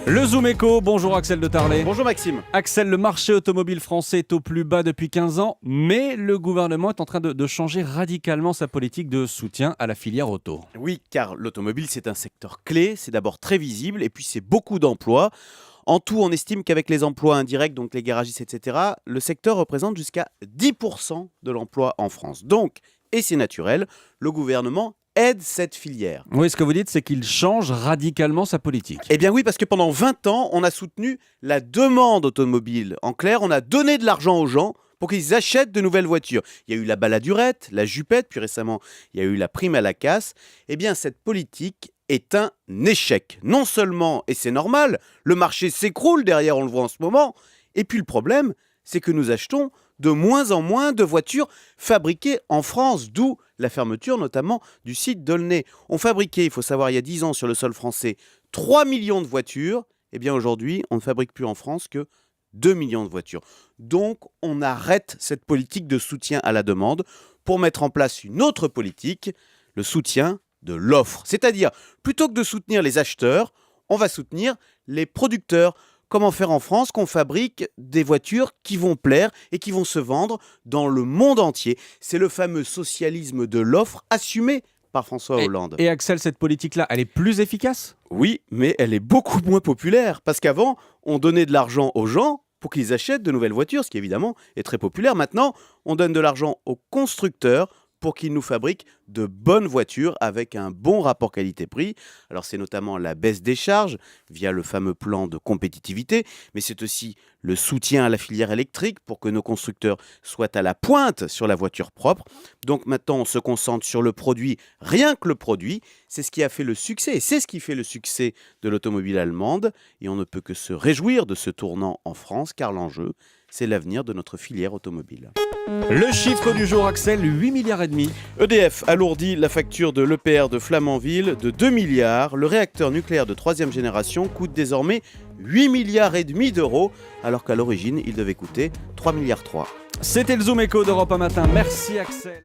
Le Zoom Éco, bonjour Axel de Tarlet. Bonjour Maxime. Axel, le marché automobile français est au plus bas depuis 15 ans, mais le gouvernement est en train de changer radicalement sa politique de soutien à la filière auto. Oui, car l'automobile c'est un secteur clé, c'est d'abord très visible et puis c'est beaucoup d'emplois. En tout, on estime qu'avec les emplois indirects, donc les garagistes, etc., le secteur représente jusqu'à 10% de l'emploi en France. Donc, et c'est naturel, le gouvernement aide cette filière. Oui, ce que vous dites, c'est qu'il change radicalement sa politique. Eh bien oui, parce que pendant 20 ans, on a soutenu la demande automobile. En clair, on a donné de l'argent aux gens pour qu'ils achètent de nouvelles voitures. Il y a eu la baladurette, la jupette, puis récemment, il y a eu la prime à la casse. Eh bien, cette politique est un échec. Non seulement, et c'est normal, le marché s'écroule derrière, on le voit en ce moment, et puis le problème, c'est que nous achetons de moins en moins de voitures fabriquées en France, d'où la fermeture notamment du site d'Aulnay. On fabriquait, il faut savoir, il y a 10 ans sur le sol français, 3 millions de voitures. Eh bien aujourd'hui, on ne fabrique plus en France que 2 millions de voitures. Donc, on arrête cette politique de soutien à la demande pour mettre en place une autre politique, le soutien de l'offre. C'est-à-dire, plutôt que de soutenir les acheteurs, on va soutenir les producteurs. Comment faire en France qu'on fabrique des voitures qui vont plaire et qui vont se vendre dans le monde entier. C'est le fameux socialisme de l'offre assumé par François Hollande. Et Axel, cette politique-là, elle est plus efficace ? Oui, mais elle est beaucoup moins populaire. Parce qu'avant, on donnait de l'argent aux gens pour qu'ils achètent de nouvelles voitures, ce qui évidemment est très populaire. Maintenant, on donne de l'argent aux constructeurs pour qu'ils nous fabriquent de bonnes voitures avec un bon rapport qualité-prix. Alors c'est notamment la baisse des charges via le fameux plan de compétitivité, mais c'est aussi le soutien à la filière électrique pour que nos constructeurs soient à la pointe sur la voiture propre. Donc maintenant on se concentre sur le produit, rien que le produit. C'est ce qui a fait le succès et c'est ce qui fait le succès de l'automobile allemande. Et on ne peut que se réjouir de ce tournant en France car l'enjeu, c'est l'avenir de notre filière automobile. Le chiffre du jour, Axel, 8,5 milliards. EDF alourdit la facture de l'EPR de Flamanville de 2 milliards. Le réacteur nucléaire de 3e génération coûte désormais 8,5 milliards d'euros, alors qu'à l'origine, il devait coûter 3,3 milliards. C'était le Zoom Éco d'Europe 1 Matin. Merci Axel.